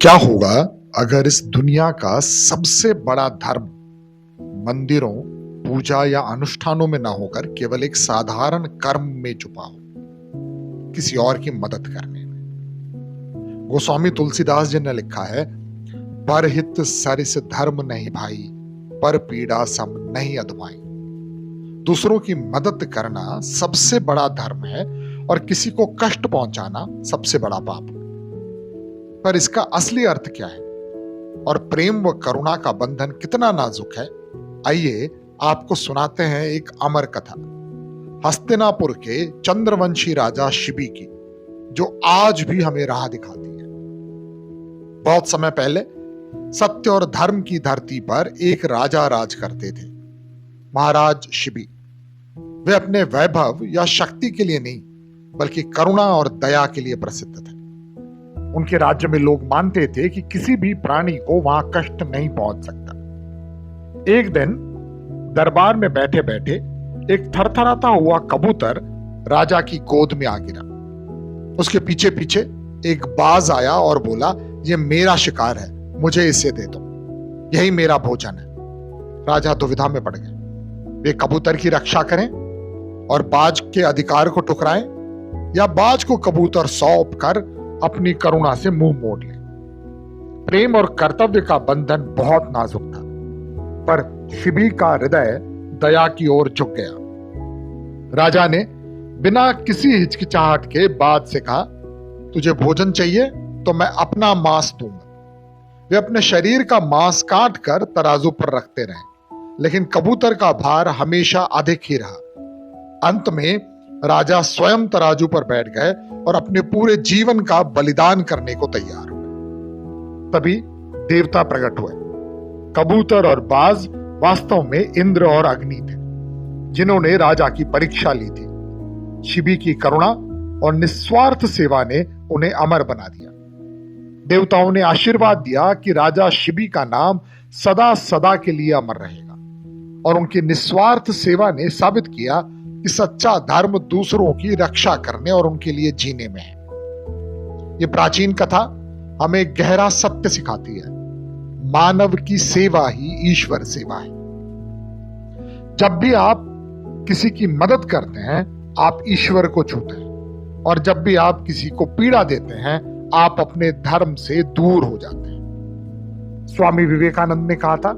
क्या होगा अगर इस दुनिया का सबसे बड़ा धर्म मंदिरों, पूजा या अनुष्ठानों में ना होकर केवल एक साधारण कर्म में छुपा हो, किसी और की मदद करने में। गोस्वामी तुलसीदास जी ने लिखा है, परहित सरिस धर्म नहीं भाई, पर पीड़ा सम नहीं अधमाई। दूसरों की मदद करना सबसे बड़ा धर्म है और किसी को कष्ट पहुंचाना सबसे बड़ा पाप। पर इसका असली अर्थ क्या है और प्रेम व करुणा का बंधन कितना नाजुक है, आइए आपको सुनाते हैं एक अमर कथा हस्तिनापुर के चंद्रवंशी राजा शिबी की, जो आज भी हमें राह दिखाती है। बहुत समय पहले सत्य और धर्म की धरती पर एक राजा राज करते थे, महाराज शिबी। वे अपने वैभव या शक्ति के लिए नहीं, बल्कि करुणा और दया के लिए प्रसिद्ध थे। उनके राज्य में लोग मानते थे कि किसी भी प्राणी को वहां कष्ट नहीं पहुंच सकता। एक दिन दरबार में बैठे बैठे एक थरथराता हुआ कबूतर राजा की गोद में आ गिरा। उसके पीछे पीछे एक बाज आया और बोला, यह मेरा शिकार है, मुझे इसे दे दो, यही मेरा भोजन है। राजा दुविधा में पड़ गए। वे कबूतर की रक्षा करें और बाज के अधिकार को ठुकराएं, या बाज को कबूतर सौंप कर अपनी करुणा से मुंह मोड़ ले। प्रेम और कर्तव्य का बंधन बहुत नाजुक था, पर शिबी का हृदय दया की ओर झुक गया। राजा ने बिना किसी हिचकिचाहट के बाज से कहा, तुझे भोजन चाहिए तो मैं अपना मांस दूंगा। वे अपने शरीर का मांस काट कर तराजू पर रखते रहे, लेकिन कबूतर का भार हमेशा अधिक ही रहा। अंत में राजा स्वयं तराजू पर बैठ गए और अपने पूरे जीवन का बलिदान करने को तैयार हुए। तभी देवता प्रकट हुए। कबूतर और बाज वास्तव में इंद्र और अग्नि थे, जिन्होंने राजा की परीक्षा ली थी। शिबी की करुणा और निस्वार्थ सेवा ने उन्हें अमर बना दिया। देवताओं ने आशीर्वाद दिया कि राजा शिबी का नाम सदा सदा के लिए अमर रहेगा, और उनकी निस्वार्थ सेवा ने साबित किया कि सच्चा धर्म दूसरों की रक्षा करने और उनके लिए जीने में है। यह प्राचीन कथा हमें गहरा सत्य सिखाती है, मानव की सेवा ही ईश्वर सेवा है। जब भी आप किसी की मदद करते हैं, आप ईश्वर को छूते हैं, और जब भी आप किसी को पीड़ा देते हैं, आप अपने धर्म से दूर हो जाते हैं। स्वामी विवेकानंद ने कहा था,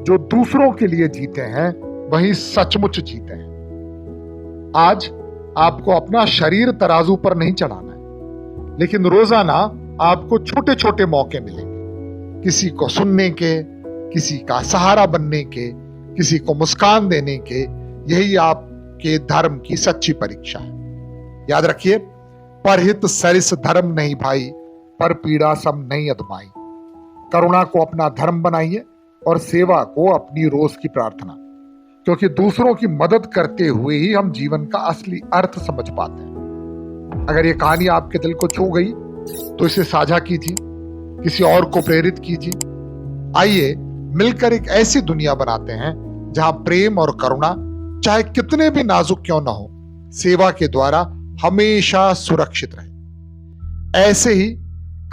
जो दूसरों के लिए जीते हैं वही सचमुच जीते हैं। आज आपको अपना शरीर तराजू पर नहीं चढ़ाना है, लेकिन रोजाना आपको छोटे छोटे मौके मिलेंगे, किसी को सुनने के, किसी का सहारा बनने के, किसी को मुस्कान देने के। यही आपके धर्म की सच्ची परीक्षा है। याद रखिए, परहित सरिस धर्म नहीं भाई, पर पीड़ा सम नहीं अधमाई। करुणा को अपना धर्म बनाइए और सेवा को अपनी रोज की प्रार्थना, क्योंकि दूसरों की मदद करते हुए ही हम जीवन का असली अर्थ समझ पाते हैं। अगर ये कहानी आपके दिल को छू गई तो इसे साझा कीजिए, किसी और को प्रेरित कीजिए। आइए मिलकर एक ऐसी दुनिया बनाते हैं जहां प्रेम और करुणा, चाहे कितने भी नाजुक क्यों ना हो, सेवा के द्वारा हमेशा सुरक्षित रहे। ऐसे ही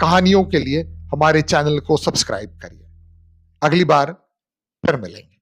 कहानियों के लिए हमारे चैनल को सब्सक्राइब करिए। अगली बार फिर मिलेंगे।